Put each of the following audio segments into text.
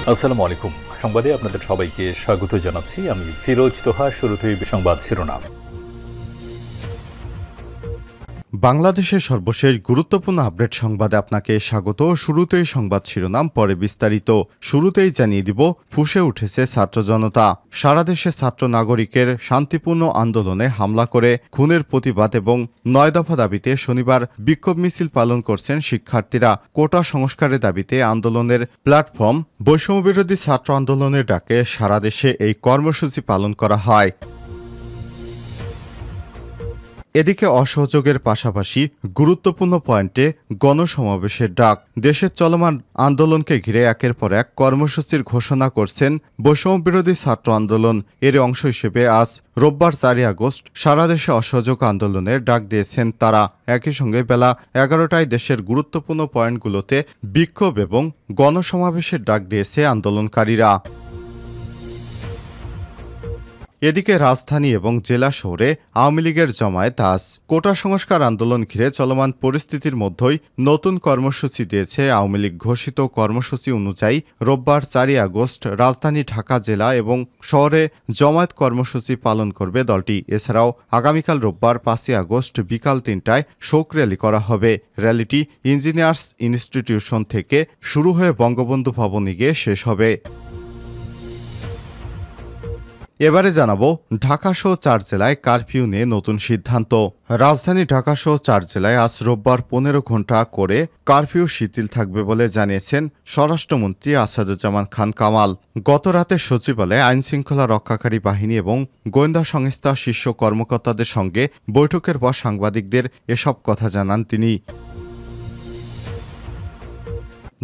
আসসালামু আলাইকুম। সংবাদে আপনাদের সবাইকে স্বাগত জানাচ্ছি। আমি ফিরোজ তোহা। শুরুতেই সংবাদ শিরোনাম। বাংলাদেশের সর্বশেষ গুরুত্বপূর্ণ আপডেট সংবাদে আপনাকে স্বাগত। শুরুতেই সংবাদ শিরোনাম, পরে বিস্তারিত। শুরুতেই জানিয়ে দিব, ফুঁসে উঠেছে ছাত্র জনতা। সারা দেশে ছাত্র নাগরিকের শান্তিপূর্ণ আন্দোলনে হামলা করে খুনের প্রতিবাদ এবং ৯ দফা দাবিতে শনিবার বিক্ষোভ মিছিল পালন করছেন শিক্ষার্থীরা। কোটা সংস্কারের দাবিতে আন্দোলনের প্ল্যাটফর্ম বৈষম্যবিরোধী ছাত্র আন্দোলনের ডাকে সারা দেশে এই কর্মসূচি পালন করা হয়। এদিকে অসহযোগের পাশাপাশি গুরুত্বপূর্ণ পয়েন্টে গণসমাবেশের ডাক। দেশের চলমান আন্দোলনকে ঘিরে একের পর এক কর্মসূচির ঘোষণা করছেন বৈষম্যবিরোধী ছাত্র আন্দোলন। এর অংশ হিসেবে আজ রোববার ৪ আগস্ট সারা দেশে অসহযোগ আন্দোলনের ডাক দিয়েছেন তারা। একই সঙ্গে বেলা ১১টায় দেশের গুরুত্বপূর্ণ পয়েন্টগুলোতে বিক্ষোভ এবং গণসমাবেশের ডাক দিয়েছে আন্দোলনকারীরা। এদিকে রাজধানী এবং জেলা শহরে আওয়ামী লীগের জমায়েত আজ। কোটা সংস্কার আন্দোলন ঘিরে চলমান পরিস্থিতির মধ্যেই নতুন কর্মসূচি দিয়েছে আওয়ামী লীগ। ঘোষিত কর্মসূচি অনুযায়ী রোববার ৪ আগস্ট রাজধানী ঢাকা জেলা এবং শহরে জমায়েত কর্মসূচি পালন করবে দলটি। এছাড়াও আগামীকাল রোববার ৫ আগস্ট বিকাল ৩টায় শোক র্যালি করা হবে। র্যালিটি ইঞ্জিনিয়ার্স ইনস্টিটিউশন থেকে শুরু হয়ে বঙ্গবন্ধু ভবনে গিয়ে শেষ হবে। এবারে জানাবো, ঢাকাসহ ৪ জেলায় কারফিউ নিয়ে নতুন সিদ্ধান্ত। রাজধানী ঢাকাসহ ৪ জেলায় আজ রোববার ১৫ ঘণ্টা করে কারফিউ শিথিল থাকবে বলে জানিয়েছেন স্বরাষ্ট্রমন্ত্রী আসাদুজ্জামান খান কামাল। গত রাতে সচিবালয়ে আইনশৃঙ্খলা রক্ষাকারী বাহিনী এবং গোয়েন্দা সংস্থার শীর্ষ কর্মকর্তাদের সঙ্গে বৈঠকের পর সাংবাদিকদের এসব কথা জানান তিনি।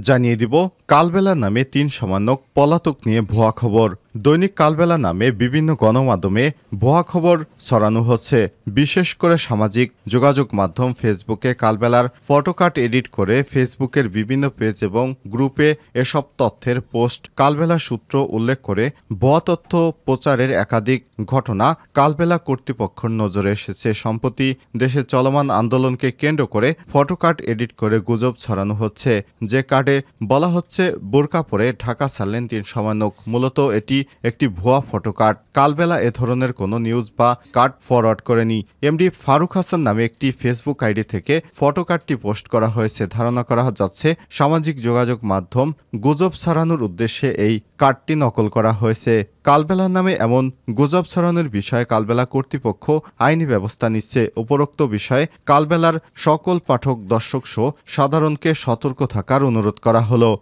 জানিয়ে দিব, কালবেলা নামে ৩ সমন্বয়ক পলাতক নিয়ে ভুয়া খবর। দৈনিক কালবেলা নামে বিভিন্ন গণমাধ্যমে ভুয়া খবর ছড়ানো হচ্ছে। বিশেষ করে সামাজিক যোগাযোগ মাধ্যম ফেসবুকে কালবেলার ফটোকার্ড এডিট করে ফেসবুকের বিভিন্ন পেজ এবং গ্রুপে এসব তথ্যের পোস্ট। কালবেলা সূত্র উল্লেখ করে ভুয়া তথ্য প্রচারের একাধিক ঘটনা কালবেলা কর্তৃপক্ষের নজরে এসেছে। সম্প্রতি দেশে চলমান আন্দোলনকে কেন্দ্র করে ফটোকার্ড এডিট করে গুজব ছড়ানো হচ্ছে। যে কার্ডে বলা হচ্ছে বোরকা পরে ঢাকা ছাড়লেন ৩ সমন্বয়ক। মূলত এটি একটি ভুয়া ফটোকার্ড। কালবেলা এ ধরনের কোনো নিউজ বা কার্ড ফরওয়ার্ড করেনি। এমডি ফারুক হাসান নামে একটি ফেসবুক আইডি থেকে ফটোকার্ডটি পোস্ট করা হয়েছে। ধারণা করা যাচ্ছে সামাজিক যোগাযোগ মাধ্যম গুজব ছড়ানোর উদ্দেশ্যে এই কার্ডটি নকল করা হয়েছে। কালবেলার নামে এমন গুজব ছড়ানোর বিষয়ে কালবেলা কর্তৃপক্ষ আইনি ব্যবস্থা নিচ্ছে। উপরোক্ত বিষয়ে কালবেলার সকল পাঠক দর্শক সহ সাধারণকে সতর্ক থাকার অনুরোধ করা হলো।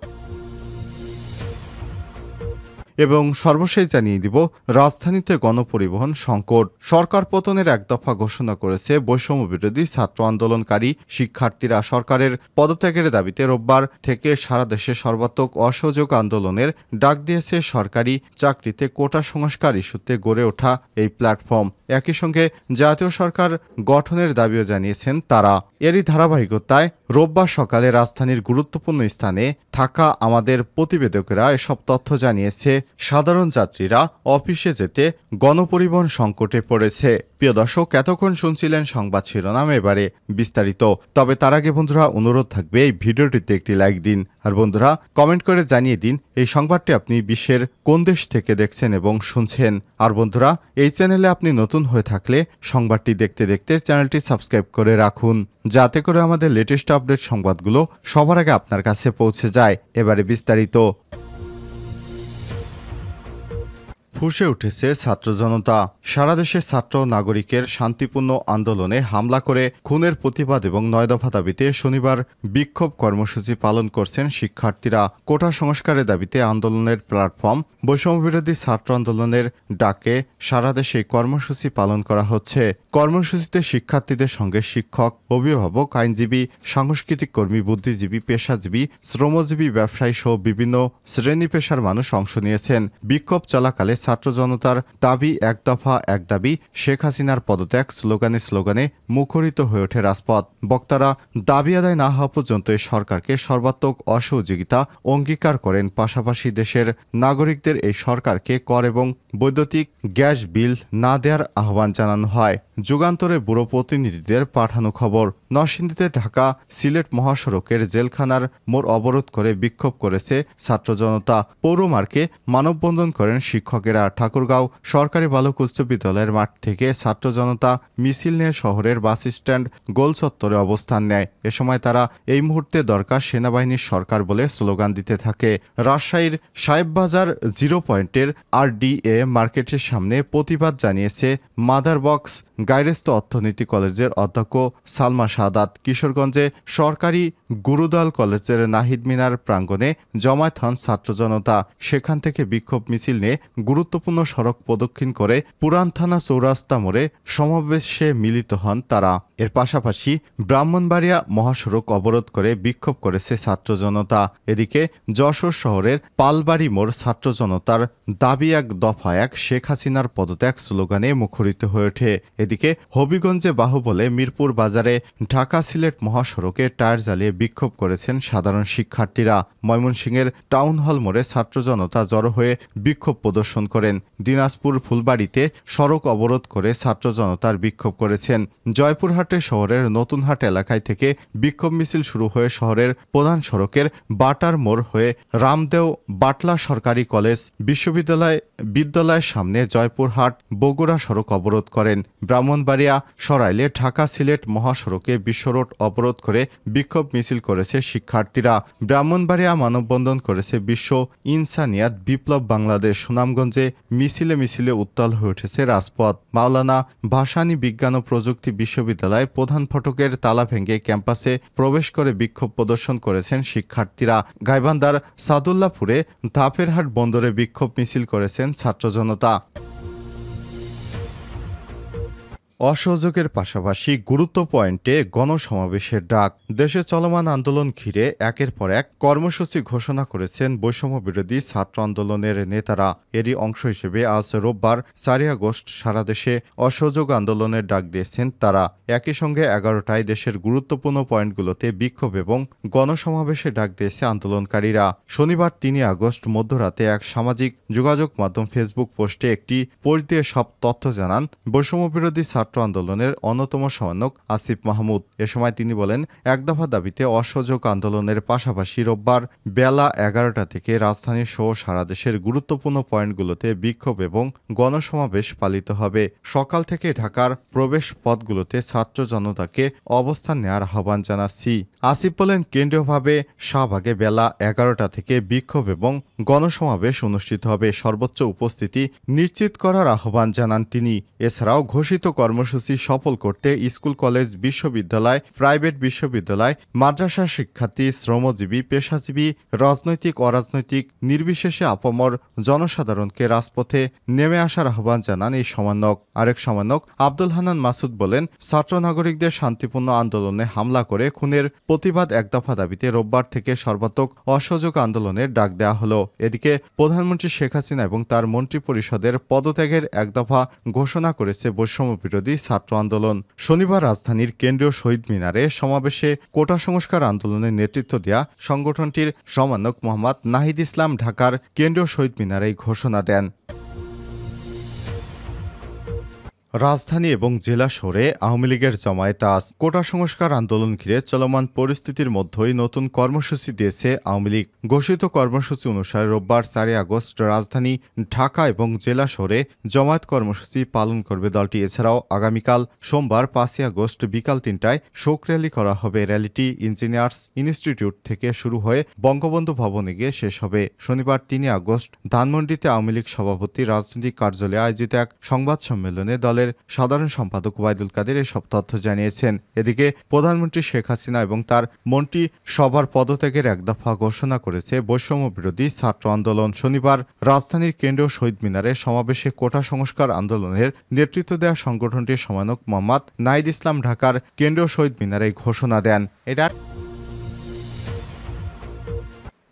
এবং সর্বশেষ জানিয়ে দিব, রাজধানীতে গণপরিবহন সংকট। সরকার পতনের এক দফা ঘোষণা করেছে বৈষম্যবিরোধী ছাত্র আন্দোলনকারী শিক্ষার্থীরা। সরকারের পদত্যাগের দাবিতে রোববার থেকে সারা দেশে সর্বাত্মক অসহযোগ আন্দোলনের ডাক দিয়েছে সরকারি চাকরিতে কোটা সংস্কার ইস্যুতে গড়ে ওঠা এই প্ল্যাটফর্ম। একই সঙ্গে জাতীয় সরকার গঠনের দাবিও জানিয়েছেন তারা। এরই ধারাবাহিকতায় রোববার সকালে রাজধানীর গুরুত্বপূর্ণ স্থানে থাকা আমাদের প্রতিবেদকেরা এসব তথ্য জানিয়েছে। সাধারণ যাত্রীরা অফিসে যেতে গণপরিবহন সংকটে পড়েছে। প্রিয় দর্শক, এতক্ষণ শুনছিলেন সংবাদ শিরোনাম, এবারে বিস্তারিত। তবে তার আগে বন্ধুরা অনুরোধ থাকবে, এই ভিডিওটিতে একটি লাইক দিন। আর বন্ধুরা কমেন্ট করে জানিয়ে দিন এই সংবাদটি আপনি বিশ্বের কোন দেশ থেকে দেখছেন এবং শুনছেন। আর বন্ধুরা, এই চ্যানেলে আপনি নতুন হয়ে থাকলে সংবাদটি দেখতে দেখতে চ্যানেলটি সাবস্ক্রাইব করে রাখুন, যাতে করে আমাদের লেটেস্ট আপডেট সংবাদগুলো সবার আগে আপনার কাছে পৌঁছে যায়। এবারে বিস্তারিত। ফুঁসে উঠেছে ছাত্র জনতা। সারা দেশে ছাত্র নাগরিকের শান্তিপূর্ণ আন্দোলনে হামলা করে খুনের প্রতিবাদ এবং ৯ দফা দাবিতে শনিবার বিক্ষোভ কর্মসূচি পালন করছেন শিক্ষার্থীরা। কোটা সংস্কারের দাবিতে আন্দোলনের প্ল্যাটফর্ম বৈষম্যবিরোধী ছাত্র আন্দোলনের ডাকে সারা দেশে কর্মসূচি পালন করা হচ্ছে। কর্মসূচিতে শিক্ষার্থীদের সঙ্গে শিক্ষক, অভিভাবক, আইনজীবী, সাংস্কৃতিক কর্মী, বুদ্ধিজীবী, পেশাজীবী, শ্রমজীবী, ব্যবসায়ী সহ বিভিন্ন শ্রেণী পেশার মানুষ অংশ নিয়েছেন। বিক্ষোভ চলাকালে ছাত্র জনতার দাবি এক দফা এক দাবি, শেখ হাসিনার পদত্যাগ স্লোগানে স্লোগানে মুখরিত হয়ে ওঠে রাজপথ। বক্তারা দাবি আদায় না হওয়া পর্যন্ত সরকারকে সর্বাত্মক অসহযোগিতা অঙ্গীকার করেন। পাশাপাশি দেশের নাগরিকদের এই সরকারকে কর এবং বৈদ্যুতিক গ্যাস বিল না দেওয়ার আহ্বান জানানো হয়। যুগান্তরে ব্যুরো প্রতিনিধিদের পাঠানো খবর। নরসিংদীতে ঢাকা সিলেট মহাসড়কের জেলখানার মোড় অবরোধ করে বিক্ষোভ করেছে ছাত্র জনতা। পৌরমার্গে মানববন্ধন করেন শিক্ষকেরা। ঠাকুরগাঁও সরকারি বালক উচ্চ বিদ্যালয়ের মাঠ থেকে ছাত্র জনতা মিছিল নিয়ে শহরের বাস স্ট্যান্ড গোল চত্বরে অবস্থান নেয়। এ সময় তারা এই মুহূর্তে দরকার সেনাবাহিনীর সরকার বলে স্লোগান দিতে থাকে। রাজশাহীর সাহেববাজার 0 পয়েন্টের RDA মার্কেটের সামনে প্রতিবাদ জানিয়েছে মাদার বক্স গাইরেস্ত অর্থনীতি কলেজের অধ্যক্ষ সালমা সাদাত। কিশোরগঞ্জে সরকারি গুরুদল কলেজের নাহিদ মিনার প্রাঙ্গণে জমায়েত হন ছাত্র জনতা। সেখান থেকে বিক্ষোভ মিছিল নিয়ে গুরুত্বপূর্ণ সড়ক প্রদক্ষিণ করে পুরান থানা চৌরাস্তা মোড়ে সমাবেশে মিলিত হন তারা। এর পাশাপাশি ব্রাহ্মণবাড়িয়া মহাসড়ক অবরোধ করে বিক্ষোভ করেছে ছাত্র জনতা। এদিকে যশোর শহরের পালবাড়ি মোড় ছাত্র জনতার দাবি এক দফা এক শেখ হাসিনার পদত্যাগ স্লোগানে মুখরিত হয়ে ওঠে। এদিকে হবিগঞ্জে বাহুবলে মিরপুর বাজারে ঢাকা সিলেট মহাসড়কে টায়ার জ্বালিয়ে বিক্ষোভ করেছেন সাধারণ শিক্ষার্থীরা। ময়মনসিংহের টাউন হল মোড়ে ছাত্র জনতা জড়ো হয়ে বিক্ষোভ প্রদর্শন করেন। দিনাজপুর ফুলবাড়িতে সড়ক অবরোধ করে ছাত্র জনতার বিক্ষোভ করেছেন। জয়পুরহাটে শহরের নতুনহাট এলাকায় থেকে বিক্ষোভ মিছিল শুরু হয়ে শহরের প্রধান সড়কের বাটার মোড় হয়ে রামদেও বাটলা সরকারি কলেজ বিদ্যালয়ের সামনে জয়পুরহাট বগুড়া সড়ক অবরোধ করেন। ব্রাহ্মণবাড়িয়া সরাইলে ঢাকা সিলেট মহাসড়কে বিশ্ব রোড অবরোধ করে বিক্ষোভ মিছিল করেছে শিক্ষার্থীরা। ব্রাহ্মণবাড়িয়া মানববন্ধন করেছে বিশ্ব ইনসানিয়াত বিপ্লব বাংলাদেশ। সুনামগঞ্জে মিছিলে মিছিলে উত্তাল হয়ে উঠেছে রাজপথ। মাওলানা ভাসানী বিজ্ঞান ও প্রযুক্তি বিশ্ববিদ্যালয় প্রধান ফটকের তালা ভেঙে ক্যাম্পাসে প্রবেশ করে বিক্ষোভ প্রদর্শন করেছেন শিক্ষার্থীরা। গাইবান্ধার সাদুল্লাপুরে ধাপেরহাট বন্দরে বিক্ষোভ মিছিল করেছেন ছাত্র জনতা। অসহযোগের পাশাপাশি গুরুত্ব পয়েন্টে গণসমাবেশের ডাক। দেশে চলমান আন্দোলন ঘিরে একের পর এক কর্মসূচি ঘোষণা করেছেন বৈষম্য বিরোধী ছাত্র আন্দোলনের নেতারা। এরই অংশ হিসেবে আজ রোববার 4 আগস্ট সারা দেশে অসহযোগ আন্দোলনের ডাক দিয়েছেন তারা। একই সঙ্গে 11টায় দেশের গুরুত্বপূর্ণ পয়েন্টগুলোতে বিক্ষোভ এবং গণসমাবেশে ডাক দিয়েছে আন্দোলনকারীরা। শনিবার 3 আগস্ট মধ্যরাতে এক সামাজিক যোগাযোগ মাধ্যম ফেসবুক পোস্টে একটি পোস্ট দিয়ে সব তথ্য জানান বৈষম্য বিরোধী ছাত্র আন্দোলনের অন্যতম সমন্বয়ক আসিফ মাহমুদ। এ সময় তিনি বলেন, এক দফা দাবিতে অসহযোগ আন্দোলনের পাশাপাশি রোববার বেলা 11টা থেকে রাজধানী সহ সারা দেশের গুরুত্বপূর্ণ পয়েন্টগুলোতে বিক্ষোভ এবং গণসমাবেশ পালিত হবে। সকাল থেকে ঢাকার প্রবেশ পথগুলোতে ছাত্র জনতাকে অবস্থান নেওয়ার আহ্বান জানাচ্ছি। আসিফ বলেন, কেন্দ্রীয়ভাবে শাহবাগে বেলা 11টা থেকে বিক্ষোভ এবং গণসমাবেশ অনুষ্ঠিত হবে। সর্বোচ্চ উপস্থিতি নিশ্চিত করার আহ্বান জানান তিনি। এছাড়াও ঘোষিত কর্মসূচি সফল করতে স্কুল কলেজ বিশ্ববিদ্যালয় প্রাইভেট বিশ্ববিদ্যালয় মাদ্রাসা শিক্ষার্থী শ্রমজীবী পেশাজীবী রাজনৈতিক অরাজনৈতিক নির্বিশেষে আপামর জনসাধারণকে রাজপথে নেমে আসার আহ্বান জানান এই সমন্বয়ক। আরেক সমন্বয়ক আব্দুল হান্নান মাসুদ বলেন, ছাত্র নাগরিকদের শান্তিপূর্ণ আন্দোলনে হামলা করে খুনের প্রতিবাদ এক দফা দাবিতে রোববার থেকে সর্বাত্মক অসহযোগ আন্দোলনের ডাক দেওয়া হলো। এদিকে প্রধানমন্ত্রী শেখ হাসিনা এবং তার মন্ত্রিপরিষদের পদত্যাগের এক দফা ঘোষণা করেছে বৈষম্য বিরোধী ছাত্র আন্দোলন। শনিবার রাজধানীর কেন্দ্রীয় শহীদ মিনারে সমাবেশে কোটা সংস্কার আন্দোলনের নেতৃত্ব দেয়া সংগঠনটির সমন্বয়ক মোহাম্মদ নাহিদ ইসলাম ঢাকার কেন্দ্রীয় শহীদ মিনারে ঘোষণা দেন। রাজধানী এবং জেলা শহরে আওয়ামী লীগের জমায়েত আজ। কোটা সংস্কার আন্দোলন ঘিরে চলমান পরিস্থিতির মধ্যেই নতুন কর্মসূচি দিয়েছে আওয়ামী লীগ। ঘোষিত কর্মসূচি অনুসারে রোববার 4 আগস্ট রাজধানী ঢাকা এবং জেলা শহরে জমায়েত কর্মসূচি পালন করবে দলটি। এছাড়াও আগামীকাল সোমবার 5 আগস্ট বিকাল 3টায় শোক র্যালি করা হবে। র্যালিটি ইঞ্জিনিয়ার্স ইনস্টিটিউট থেকে শুরু হয়ে বঙ্গবন্ধু ভবনে গিয়ে শেষ হবে। শনিবার 3 আগস্ট ধানমন্ডিতে আওয়ামী লীগ সভাপতি রাজনৈতিক কার্যালয়ে আয়োজিত এক সংবাদ সম্মেলনে দলের সাধারণ সম্পাদক ওবায়দুল কাদের এসব তথ্য জানিয়েছেন। এদিকে প্রধানমন্ত্রী শেখ হাসিনা এবং তার মন্ত্রী সভার পদত্যাগের এক দফা ঘোষণা করেছে বৈষম্য বিরোধী ছাত্র আন্দোলন। শনিবার রাজধানীর কেন্দ্রীয় শহীদ মিনারে সমাবেশে কোটা সংস্কার আন্দোলনের নেতৃত্ব দেওয়া সংগঠনটির সমন্বয়ক মোহাম্মদ নাহিদ ইসলাম ঢাকার কেন্দ্রীয় শহীদ মিনারে ঘোষণা দেন। এটা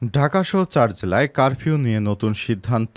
ঢাকাসহ 4 জেলায় কারফিউ নিয়ে নতুন সিদ্ধান্ত।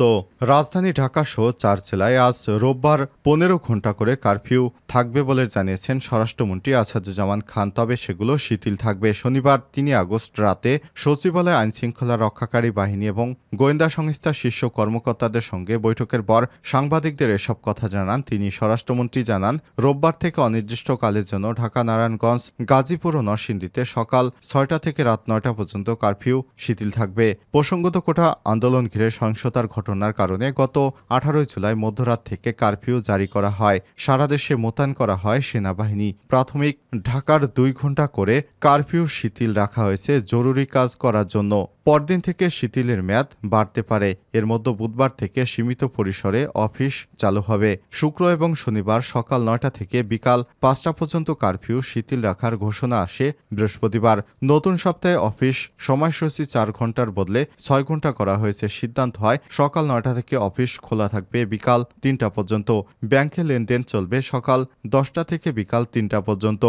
রাজধানী ঢাকাসহ 4 জেলায় আজ রোববার 15 ঘণ্টা করে কারফিউ থাকবে বলে জানিয়েছেন স্বরাষ্ট্রমন্ত্রী আসাদুজ্জামান খান। তবে সেগুলো শিথিল থাকবে। শনিবার 3 আগস্ট রাতে সচিবালয়ে আইনশৃঙ্খলা রক্ষাকারী বাহিনী এবং গোয়েন্দা সংস্থার শীর্ষ কর্মকর্তাদের সঙ্গে বৈঠকের পর সাংবাদিকদের এসব কথা জানান তিনি। স্বরাষ্ট্রমন্ত্রী জানান, রোববার থেকে অনির্দিষ্টকালের জন্য ঢাকা, নারায়ণগঞ্জ, গাজীপুর ও নরসিংদীতে সকাল 6টা থেকে রাত 9টা পর্যন্ত কারফিউ শিথিল থাকবে। প্রসঙ্গত, কোটা আন্দোলন ঘিরে সহিংসতার ঘটনার কারণে গত 18 জুলাই মধ্যরাত থেকে কারফিউ জারি করা হয়। সারা দেশে মোতায়েন করা হয় সেনাবাহিনী। প্রাথমিক ঢাকার 2 ঘণ্টা করে কারফিউ শিথিল রাখা হয়েছে জরুরি কাজ করার জন্য। পরদিন থেকে শিথিলের মেয়াদ বাড়তে পারে। এর মধ্যে বুধবার থেকে সীমিত পরিসরে অফিস চালু হবে। শুক্র এবং শনিবার সকাল 9টা থেকে বিকাল 5টা পর্যন্ত কারফিউ শিথিল রাখার ঘোষণা আসে বৃহস্পতিবার। নতুন সপ্তাহে অফিস সময়সূচি 4 ঘণ্টার বদলে 6 ঘণ্টা করা হয়েছে। সিদ্ধান্ত হয় সকাল 9টা থেকে অফিস খোলা থাকবে বিকাল 3টা পর্যন্ত। ব্যাংকে লেনদেন চলবে সকাল 10টা থেকে বিকাল 3টা পর্যন্ত।